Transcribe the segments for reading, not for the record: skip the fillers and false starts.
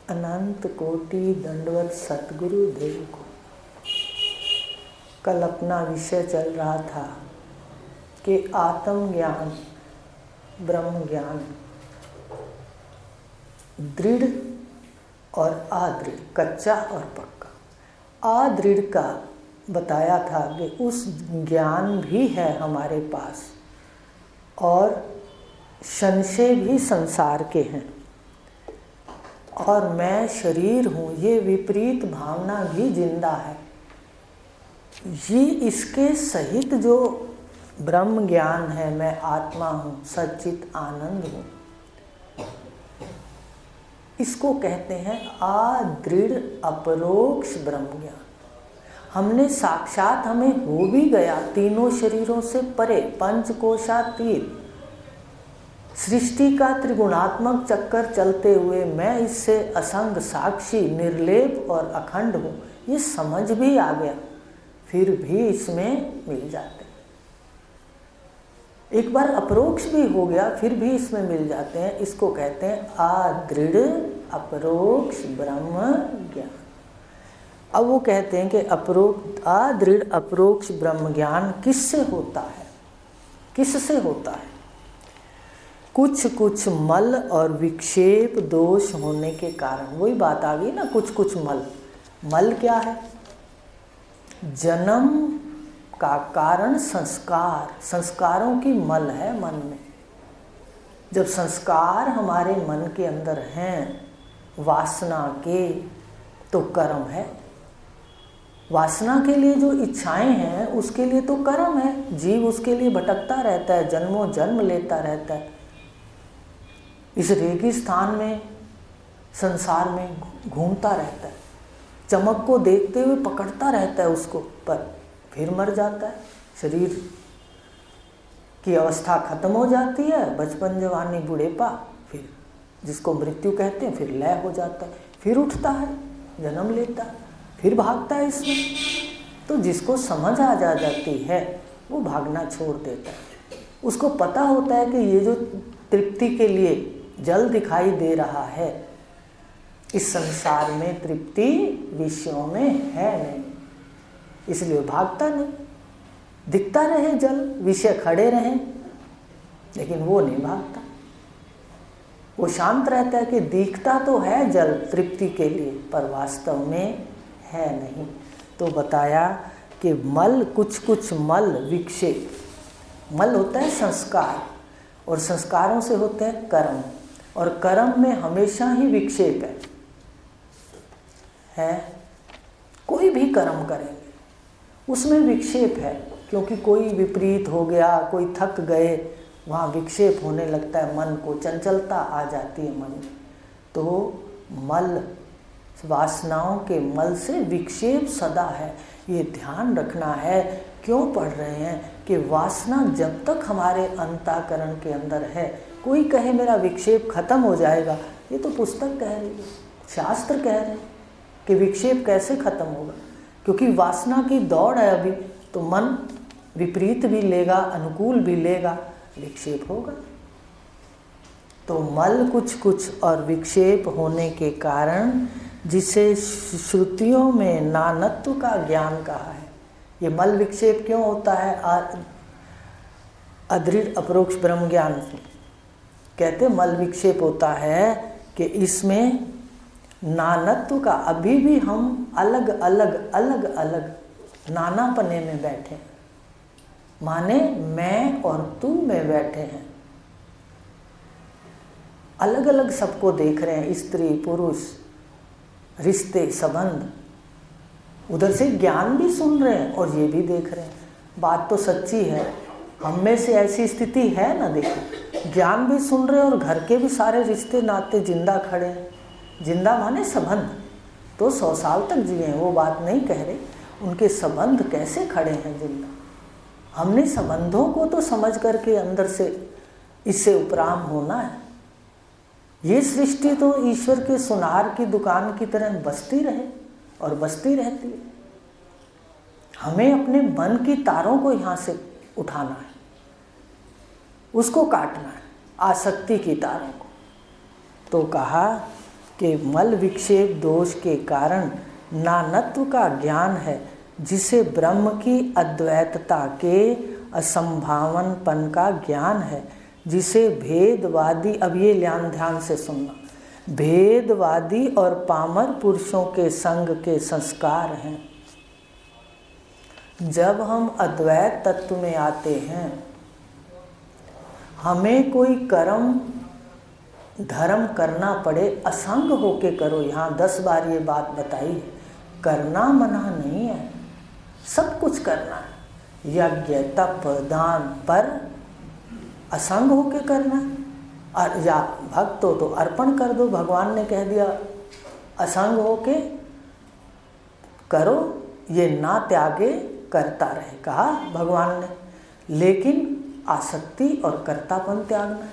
अनंत कोटि दंडवत सतगुरु देव को। कल अपना विषय चल रहा था कि आत्म ज्ञान, ब्रह्म ज्ञान दृढ़ और अदृढ़, कच्चा और पक्का। अदृढ़ का बताया था कि उस ज्ञान भी है हमारे पास और संशय भी संसार के हैं और मैं शरीर हूँ, ये विपरीत भावना भी जिंदा है। ये इसके सहित जो ब्रह्म ज्ञान है, मैं आत्मा हूँ, सच्चित आनंद हूँ, इसको कहते हैं अदृढ़ अपरोक्ष ब्रह्म ज्ञान। हमने साक्षात, हमें हो भी गया तीनों शरीरों से परे, पंचकोशातीत सृष्टि का त्रिगुणात्मक चक्कर चलते हुए मैं इससे असंग, साक्षी, निर्लेप और अखंड हूँ, ये समझ भी आ गया, फिर भी इसमें मिल जाते हैं। एक बार अपरोक्ष भी हो गया, फिर भी इसमें मिल जाते हैं। इसको कहते हैं अदृढ़ अपरोक्ष ब्रह्म ज्ञान। अब वो कहते हैं कि अदृढ़ अपरोक्ष ब्रह्म ज्ञान किससे होता है? किससे होता है? कुछ कुछ मल और विक्षेप दोष होने के कारण। वही बात आ गई ना, कुछ कुछ मल। मल क्या है? जन्म का कारण संस्कार, संस्कारों की मल है मन में। जब संस्कार हमारे मन के अंदर हैं वासना के, तो कर्म है। वासना के लिए जो इच्छाएं हैं उसके लिए तो कर्म है। जीव उसके लिए भटकता रहता है, जन्मों जन्म लेता रहता है, इस रेगिस्तान में, संसार में घूमता रहता है, चमक को देखते हुए पकड़ता रहता है उसको, पर फिर मर जाता है। शरीर की अवस्था खत्म हो जाती है, बचपन, जवानी, बुढ़ेपा, फिर जिसको मृत्यु कहते हैं, फिर लय हो जाता है, फिर उठता है, जन्म लेता है, फिर भागता है इसमें। तो जिसको समझ आ जाती है वो भागना छोड़ देता है। उसको पता होता है कि ये जो तृप्ति के लिए जल दिखाई दे रहा है, इस संसार में तृप्ति विषयों में है नहीं, इसलिए भागता नहीं। दिखता रहे जल, विषय खड़े रहें, लेकिन वो नहीं भागता। वो शांत रहता है कि दिखता तो है जल तृप्ति के लिए, पर वास्तव में है नहीं। तो बताया कि मल, कुछ कुछ मल विक्षेप। मल होता है संस्कार और संस्कारों से होते हैं कर्म, और कर्म में हमेशा ही विक्षेप है। कोई भी कर्म करेंगे उसमें विक्षेप है, क्योंकि कोई विपरीत हो गया, कोई थक गए, वहाँ विक्षेप होने लगता है, मन को चंचलता आ जाती है मन में। तो मल, वासनाओं के मल से विक्षेप सदा है, ये ध्यान रखना है। क्यों पढ़ रहे हैं कि वासना जब तक हमारे अंतःकरण के अंदर है, कोई कहे मेरा विक्षेप खत्म हो जाएगा, ये तो पुस्तक कह रही है, शास्त्र कह रहे हैं कि विक्षेप कैसे खत्म होगा, क्योंकि वासना की दौड़ है अभी, तो मन विपरीत भी लेगा, अनुकूल भी लेगा, विक्षेप होगा। तो मल कुछ कुछ और विक्षेप होने के कारण, जिसे श्रुतियों में नानत्व का ज्ञान कहा है। ये मल विक्षेप क्यों होता है? अदृढ़ अपरोक्ष ब्रह्म ज्ञान कहते मल विक्षेप होता है कि इसमें नानत्व का, अभी भी हम अलग अलग अलग अलग नानापने में बैठे हैं, माने मैं और तू में बैठे हैं, अलग अलग सबको देख रहे हैं, स्त्री पुरुष, रिश्ते संबंध, उधर से ज्ञान भी सुन रहे हैं और ये भी देख रहे हैं। बात तो सच्ची है, हम में से ऐसी स्थिति है ना, देखो, ज्ञान भी सुन रहे हैं और घर के भी सारे रिश्ते नाते जिंदा खड़े हैं। जिंदा माने संबंध, तो 100 साल तक जिए हैं, वो बात नहीं कह रहे, उनके संबंध कैसे खड़े हैं जिंदा। हमने संबंधों को तो समझ करके अंदर से इससे उपराम होना है। ये सृष्टि तो ईश्वर के सुनार की दुकान की तरह बसती रहे और बसती रहती है। हमें अपने मन की तारों को यहाँ से उठाना है, उसको काटना है, आसक्ति की तारों को। तो कहा कि मल विक्षेप दोष के कारण नानत्व का ज्ञान है, जिसे ब्रह्म की अद्वैतता के असंभावनपन का ज्ञान है, जिसे भेदवादी, अब ये ध्यान से सुनना, भेदवादी और पामर पुरुषों के संग के संस्कार हैं। जब हम अद्वैत तत्व में आते हैं, हमें कोई कर्म धर्म करना पड़े, असंग होके करो। यहाँ 10 बार ये बात बताई है, करना मना नहीं है, सब कुछ करना है, यज्ञ तप दान, पर असंग होके करना। और या भक्त हो तो अर्पण कर दो, भगवान ने कह दिया असंग होके करो, ये ना त्यागे करता रहे, कहा भगवान ने। लेकिन आसक्ति और कर्तापन त्यागना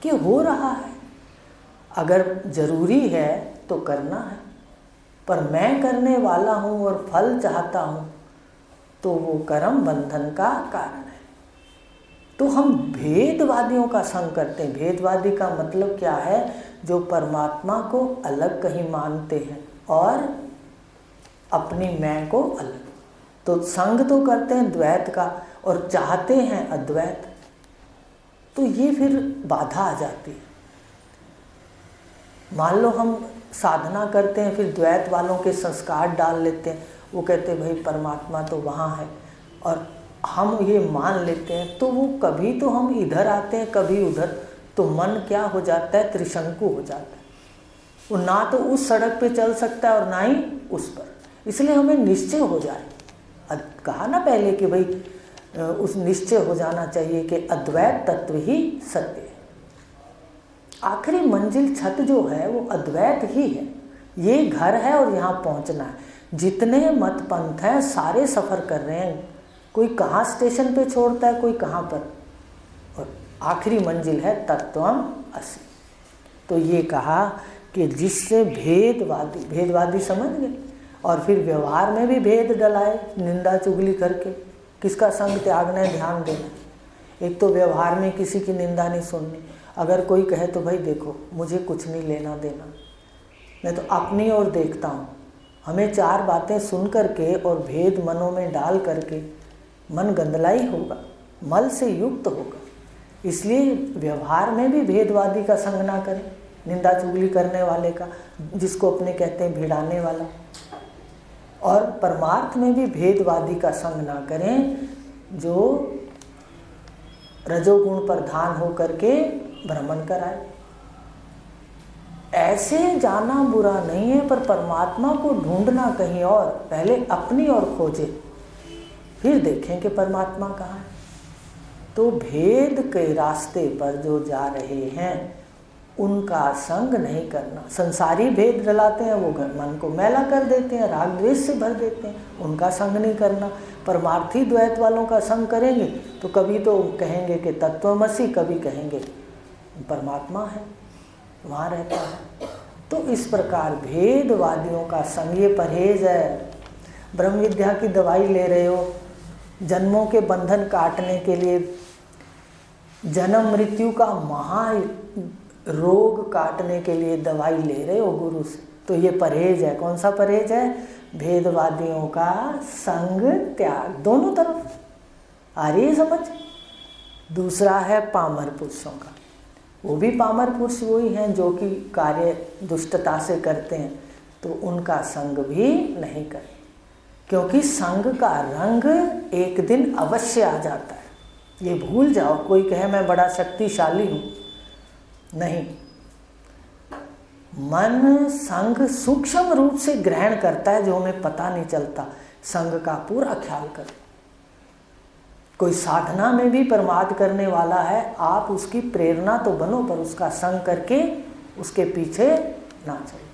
कि हो रहा है, अगर जरूरी है तो करना है, पर मैं करने वाला हूँ और फल चाहता हूँ तो वो कर्म बंधन का कारण है। तो हम भेदवादियों का संग करते हैं। भेदवादी का मतलब क्या है? जो परमात्मा को अलग कहीं मानते हैं और अपनी मैं को अलग। तो संग तो करते हैं द्वैत का और चाहते हैं अद्वैत, तो ये फिर बाधा आ जाती है। मान लो हम साधना करते हैं, फिर द्वैत वालों के संस्कार डाल लेते हैं, वो कहते हैं भाई परमात्मा तो वहाँ है, और हम ये मान लेते हैं, तो वो कभी तो हम इधर आते हैं कभी उधर, तो मन क्या हो जाता है? त्रिशंकु हो जाता है। वो ना तो उस सड़क पे चल सकता है और ना ही उस पर। इसलिए हमें निश्चय हो जाए, कहा ना पहले कि भाई उस निश्चय हो जाना चाहिए कि अद्वैत तत्व ही सत्य है। आखिरी मंजिल छत जो है वो अद्वैत ही है। ये घर है और यहाँ पहुँचना है। जितने मत पंथ हैं सारे सफ़र कर रहे हैं, कोई कहाँ स्टेशन पे छोड़ता है, कोई कहाँ पर, और आखिरी मंजिल है तत्वम असि। तो ये कहा कि जिससे भेदवादी समझ गए, और फिर व्यवहार में भी भेद डलाए, निंदा चुगली करके। किसका संग त्यागना है? ध्यान देना। एक तो व्यवहार में किसी की निंदा नहीं सुननी। अगर कोई कहे तो भाई देखो मुझे कुछ नहीं लेना देना, मैं तो अपनी ओर देखता हूँ। हमें 4 बातें सुन करके और भेद मनों में डाल करके मन गंदलाई होगा, मल से युक्त होगा। इसलिए व्यवहार में भी भेदवादी का संग ना करें, निंदा चुगली करने वाले का, जिसको अपने कहते हैं भिड़ाने वाला। और परमार्थ में भी भेदवादी का संग ना करें, जो रजोगुण प्रधान हो करके भ्रमण कराए। ऐसे जाना बुरा नहीं है, पर परमात्मा को ढूंढना कहीं और, पहले अपनी ओर खोजे, फिर देखें कि परमात्मा कहाँ है। तो भेद के रास्ते पर जो जा रहे हैं उनका संग नहीं करना। संसारी भेद डलाते हैं, वो मन को मैला कर देते हैं, राग द्वेष से भर देते हैं, उनका संग नहीं करना। परमार्थी द्वैत वालों का संग करेंगे तो कभी तो कहेंगे कि तत्वमसि, कभी कहेंगे परमात्मा है, वहाँ रहता है। तो इस प्रकार भेदवादियों का संग, ये परहेज है। ब्रह्म विद्या की दवाई ले रहे हो, जन्मों के बंधन काटने के लिए, जन्म मृत्यु का महा रोग काटने के लिए दवाई ले रहे हो गुरु से, तो ये परहेज है। कौन सा परहेज है? भेदवादियों का संग त्याग, दोनों तरफ आ रही है समझ। दूसरा है पामर पुरुषों का, वो भी पामर पुरुष वही हैं जो कि कार्य दुष्टता से करते हैं, तो उनका संग भी नहीं करें, क्योंकि संग का रंग एक दिन अवश्य आ जाता है। ये भूल जाओ। कोई कहे मैं बड़ा शक्तिशाली हूँ, नहीं। मन संग सूक्ष्म रूप से ग्रहण करता है, जो हमें पता नहीं चलता। संग का पूरा ख्याल करो। कोई साधना में भी प्रमाद करने वाला है, आप उसकी प्रेरणा तो बनो, पर उसका संग करके उसके पीछे ना चलो।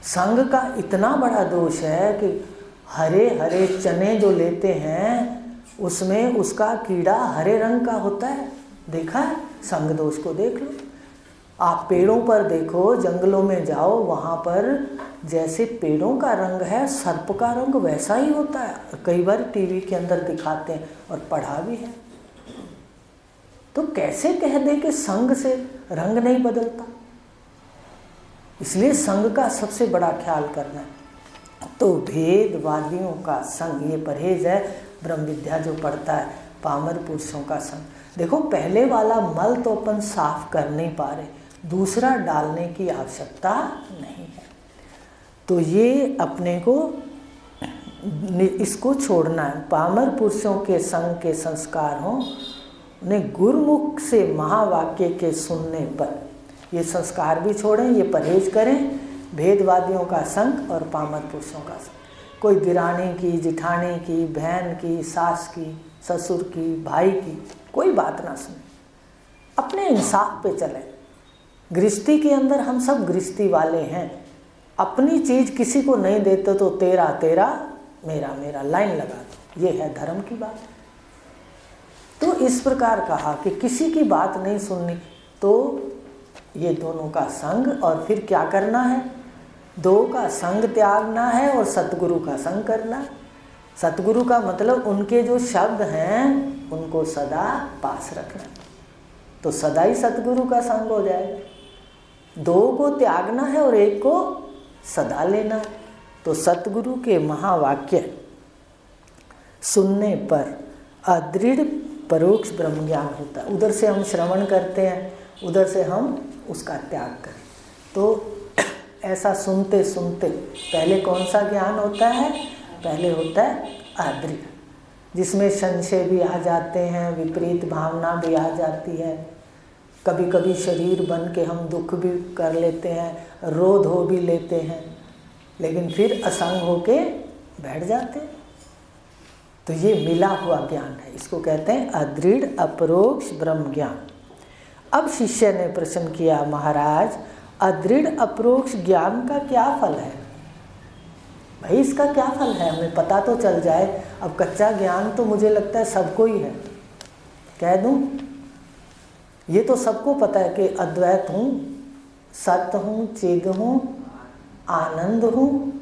संग का इतना बड़ा दोष है कि हरे हरे चने जो लेते हैं उसमें उसका कीड़ा हरे रंग का होता है। देखा है? संग दोष को देख लो। आप पेड़ों पर देखो, जंगलों में जाओ, वहाँ पर जैसे पेड़ों का रंग है, सर्प का रंग वैसा ही होता है। कई बार टीवी के अंदर दिखाते हैं और पढ़ा भी है। तो कैसे कह दे कि संग से रंग नहीं बदलता? इसलिए संग का सबसे बड़ा ख्याल करना है। तो भेदवादियों का संग, ये परहेज है ब्रह्म विद्या जो पढ़ता है, पामर पुरुषों का संग। देखो पहले वाला मल तो अपन साफ कर नहीं पा रहे, दूसरा डालने की आवश्यकता नहीं है। तो ये अपने को इसको छोड़ना है। पामर पुरुषों के संग के संस्कार हों, उन्हें गुरुमुख से महावाक्य के सुनने पर ये संस्कार भी छोड़ें, ये परहेज करें, भेदवादियों का संग और पामर पुरुषों का संग। कोई दिरानी की, जिठानी की, बहन की, सास की, ससुर की, भाई की कोई बात ना सुने, अपने इंसाफ पे चलें। गृहस्थी के अंदर हम सब गृहस्थी वाले हैं, अपनी चीज़ किसी को नहीं देते तो तेरा तेरा मेरा मेरा लाइन लगा दो, ये है धर्म की बात। तो इस प्रकार कहा कि किसी की बात नहीं सुननी, तो ये दोनों का संग, और फिर क्या करना है, दो का संग त्यागना है और सतगुरु का संग करना। सतगुरु का मतलब उनके जो शब्द हैं उनको सदा पास रखना, तो सदा ही सतगुरु का संग हो जाएगा। दो को त्यागना है और एक को सदा लेना है। तो सतगुरु के महावाक्य सुनने पर अदृढ़ परोक्ष ब्रह्म ज्ञान होता है। उधर से हम श्रवण करते हैं, उधर से हम उसका त्याग करें। तो ऐसा सुनते सुनते पहले कौन सा ज्ञान होता है, पहले होता है अदृढ़, जिसमें संशय भी आ जाते हैं, विपरीत भावना भी आ जाती है, कभी कभी शरीर बन के हम दुख भी कर लेते हैं, रोध हो भी लेते हैं, लेकिन फिर असंग होके बैठ जाते हैं। तो ये मिला हुआ ज्ञान है, इसको कहते हैं अदृढ़ अपरोक्ष ब्रह्म ज्ञान। अब शिष्य ने प्रश्न किया, महाराज अदृढ़ अपरोक्ष ज्ञान का क्या फल है? भाई इसका क्या फल है, हमें पता तो चल जाए। अब कच्चा ज्ञान तो मुझे लगता है सबको ही है, कह दूं ये तो सबको पता है कि अद्वैत हूँ, सत्य हूँ, चिद हूँ, आनंद हूँ,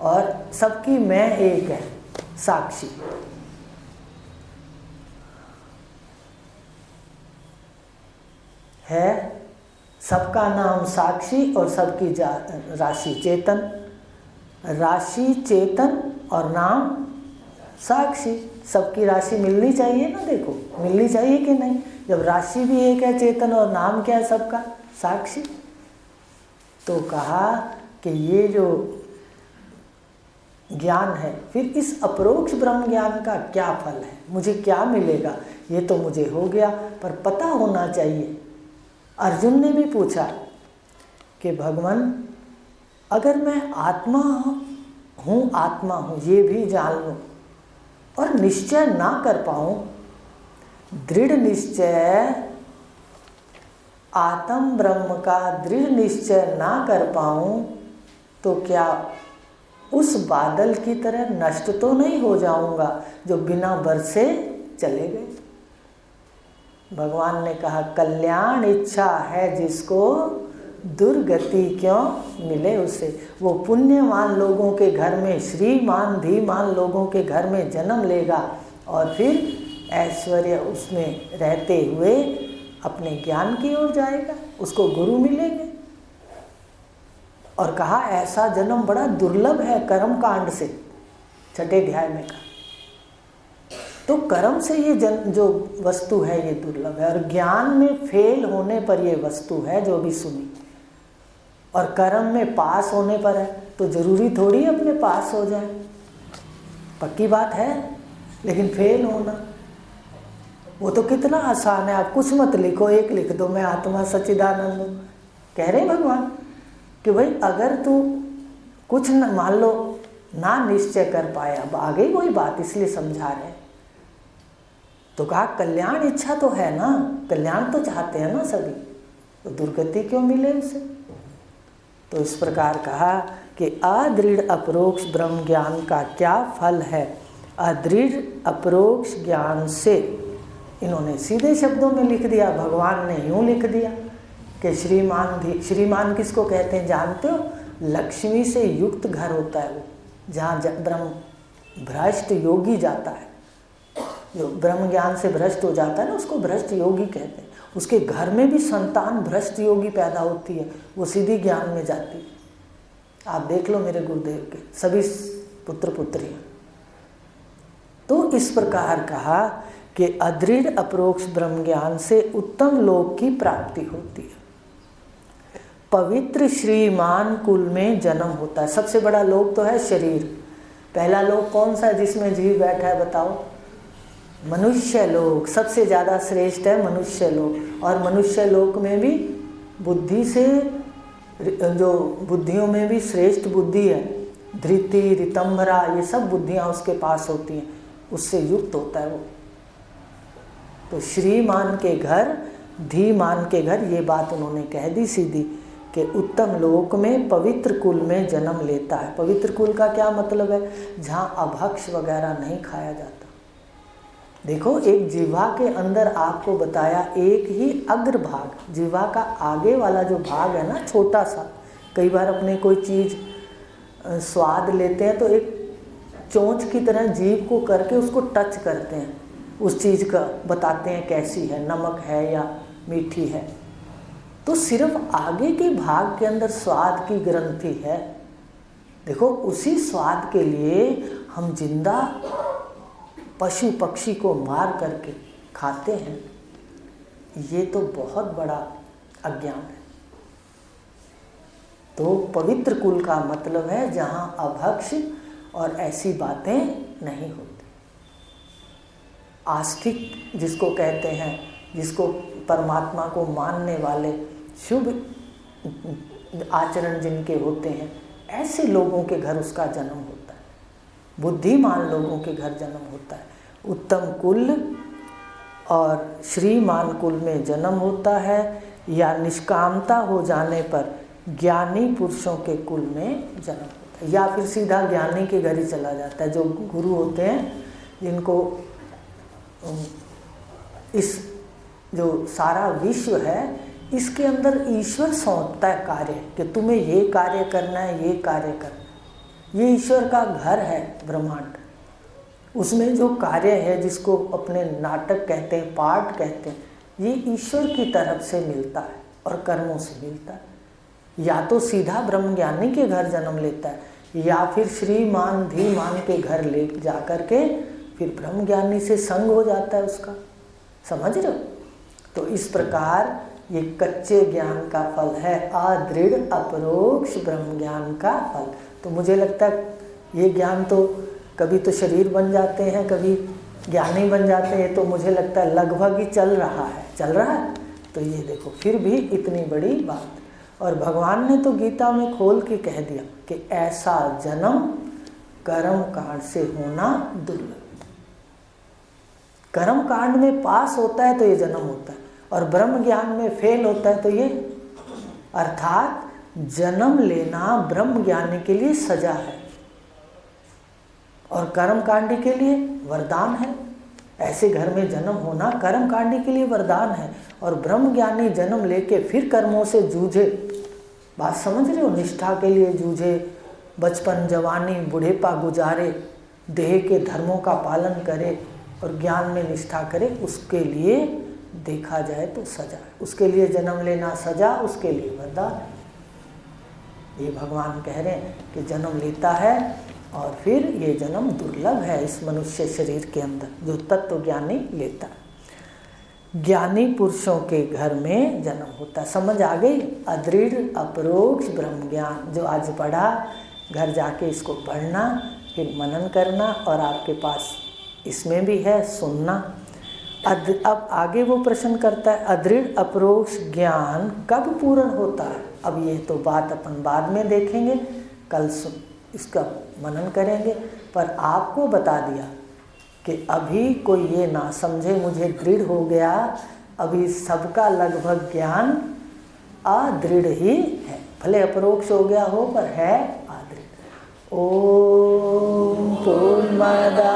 और सबकी मैं एक है, साक्षी। है सबका नाम साक्षी और सबकी राशि चेतन, राशि चेतन और नाम साक्षी। सबकी राशि मिलनी चाहिए ना, देखो मिलनी चाहिए कि नहीं। जब राशि भी एक है चेतन और नाम क्या है सबका, साक्षी। तो कहा कि ये जो ज्ञान है, फिर इस अपरोक्ष ब्रह्म ज्ञान का क्या फल है, मुझे क्या मिलेगा? ये तो मुझे हो गया, पर पता होना चाहिए। अर्जुन ने भी पूछा कि भगवान अगर मैं आत्मा हूँ ये भी जान लूँ और निश्चय ना कर पाऊँ, दृढ़ निश्चय आत्म ब्रह्म का दृढ़ निश्चय ना कर पाऊँ, तो क्या उस बादल की तरह नष्ट तो नहीं हो जाऊंगा जो बिना बरसे चले गए? भगवान ने कहा कल्याण इच्छा है जिसको दुर्गति क्यों मिले उसे। वो पुण्यवान लोगों के घर में, श्रीमान धीमान लोगों के घर में जन्म लेगा और फिर ऐश्वर्य उसमें रहते हुए अपने ज्ञान की ओर जाएगा, उसको गुरु मिलेंगे। और कहा ऐसा जन्म बड़ा दुर्लभ है कर्म कांड से, छठे अध्याय में कहा। तो कर्म से ये जो वस्तु है ये दुर्लभ है, और ज्ञान में फेल होने पर ये वस्तु है जो भी सुनी। और कर्म में पास होने पर है, तो जरूरी थोड़ी अपने पास हो जाए, पक्की बात है। लेकिन फेल होना वो तो कितना आसान है। आप कुछ मत लिखो, एक लिख दो, मैं आत्मा सच्चिदानंद हूँ। कह रहे भगवान कि भाई अगर तू कुछ न मान लो ना निश्चय कर पाया, अब आ गई वही बात, इसलिए समझा रहे। तो कहा कल्याण इच्छा तो है ना, कल्याण तो चाहते हैं ना सभी, तो दुर्गति क्यों मिले उसे? तो इस प्रकार कहा कि अदृढ़ अपरोक्ष ब्रह्म ज्ञान का क्या फल है। अदृढ़ अपरोक्ष ज्ञान से, इन्होंने सीधे शब्दों में लिख दिया, भगवान ने यूं लिख दिया कि श्रीमान किसको कहते हैं जानते हो? लक्ष्मी से युक्त घर होता है वो, जहाँ ब्रह्म भ्रष्ट योगी जाता है। जो ब्रह्म ज्ञान से भ्रष्ट हो जाता है ना, उसको भ्रष्ट योगी कहते हैं। उसके घर में भी संतान भ्रष्ट योगी पैदा होती है, वो सीधी ज्ञान में जाती है। आप देख लो मेरे गुरुदेव के सभी पुत्र पुत्रियां। तो इस प्रकार कहा कि अदृढ़ अपरोक्ष ब्रह्म ज्ञान से उत्तम लोक की प्राप्ति होती है। पवित्र श्रीमान कुल में जन्म होता है। सबसे बड़ा लोक तो है शरीर। पहला लोक कौन सा है जिसमें जीव बैठा है बताओ? मनुष्य लोक। सबसे ज़्यादा श्रेष्ठ है मनुष्य लोक। और मनुष्य लोक में भी बुद्धि से, जो बुद्धियों में भी श्रेष्ठ बुद्धि है, धृति, ऋतंभरा, ये सब बुद्धियाँ उसके पास होती हैं, उससे युक्त होता है वो। तो श्रीमान के घर, धीमान के घर, ये बात उन्होंने कह दी सीधी कि उत्तम लोक में पवित्र कुल में जन्म लेता है। पवित्र कुल का क्या मतलब है? जहाँ अभक्ष वगैरह नहीं खाया जाता। देखो, एक जीवा के अंदर आपको बताया एक ही अग्रभाग, जीवा का आगे वाला जो भाग है ना, छोटा सा। कई बार अपने कोई चीज़ स्वाद लेते हैं तो एक चोंच की तरह जीभ को करके उसको टच करते हैं, उस चीज़ का बताते हैं कैसी है, नमक है या मीठी है। तो सिर्फ आगे के भाग के अंदर स्वाद की ग्रंथि है। देखो, उसी स्वाद के लिए हम जिंदा पशु पक्षी को मार करके खाते हैं। ये तो बहुत बड़ा अज्ञान है। तो पवित्र कुल का मतलब है जहाँ अभक्ष और ऐसी बातें नहीं होती। आस्तिक जिसको कहते हैं, जिसको परमात्मा को मानने वाले, शुभ आचरण जिनके होते हैं, ऐसे लोगों के घर उसका जन्म होता है। बुद्धिमान लोगों के घर जन्म होता है। उत्तम कुल और श्रीमान कुल में जन्म होता है, या निष्कामता हो जाने पर ज्ञानी पुरुषों के कुल में जन्म होता है, या फिर सीधा ज्ञानी के घर ही चला जाता है। जो गुरु होते हैं, जिनको इस जो सारा विश्व है इसके अंदर ईश्वर सौंपता है कार्य कि तुम्हें ये कार्य करना है, ये कार्य करना है। ये ईश्वर का घर है ब्रह्मांड। उसमें जो कार्य है, जिसको अपने नाटक कहते हैं, पाठ कहते हैं, ये ईश्वर की तरफ से मिलता है और कर्मों से मिलता है। या तो सीधा ब्रह्मज्ञानी के घर जन्म लेता है, या फिर श्रीमान धीमान के घर ले जा कर के फिर ब्रह्मज्ञानी से संग हो जाता है उसका। समझ रहे हो? तो इस प्रकार ये कच्चे ज्ञान का फल है, अदृढ़ अपरोक्ष ब्रह्म ज्ञान का फल। तो मुझे लगता है ये ज्ञान तो कभी तो शरीर बन जाते हैं, कभी ज्ञानी बन जाते हैं। तो मुझे लगता है लगभग ही चल रहा है। तो ये देखो, फिर भी इतनी बड़ी बात। और भगवान ने तो गीता में खोल के कह दिया कि ऐसा जन्म कर्म कांड से होना दुर्लभ। कर्म कांड में पास होता है तो ये जन्म होता है, और ब्रह्म ज्ञान में फेल होता है तो ये, अर्थात जन्म लेना ब्रह्म ज्ञानी के लिए सजा है और कर्म कांडी के लिए वरदान है। ऐसे घर में जन्म होना कर्म कांडी के लिए वरदान है, और ब्रह्म ज्ञानी जन्म लेके फिर कर्मों से जूझे। बात समझ रहे हो? निष्ठा के लिए जूझे, बचपन जवानी बुढ़ेपा गुजारे, देह के धर्मों का पालन करे और ज्ञान में निष्ठा करे, उसके लिए देखा जाए तो सजा है। उसके लिए जन्म लेना सजा, उसके लिए वरदान है। ये भगवान कह रहे हैं कि जन्म लेता है और फिर ये जन्म दुर्लभ है इस मनुष्य शरीर के अंदर, जो तत्व ज्ञानी लेता है। ज्ञानी पुरुषों के घर में जन्म होता है। समझ आ गई? अदृढ़ अपरोक्ष ब्रह्म ज्ञान जो आज पढ़ा, घर जाके इसको पढ़ना, फिर मनन करना, और आपके पास इसमें भी है सुनना। अब आगे वो प्रश्न करता है, अदृढ़ अपरोक्ष ज्ञान कब पूर्ण होता है? अब ये तो बात अपन बाद में देखेंगे, कल इसका मनन करेंगे। पर आपको बता दिया कि अभी कोई ये ना समझे मुझे दृढ़ हो गया, अभी सबका लगभग ज्ञान अदृढ़ ही है, भले अपरोक्ष हो गया हो पर है अदृढ़। ओम पूर्णमदा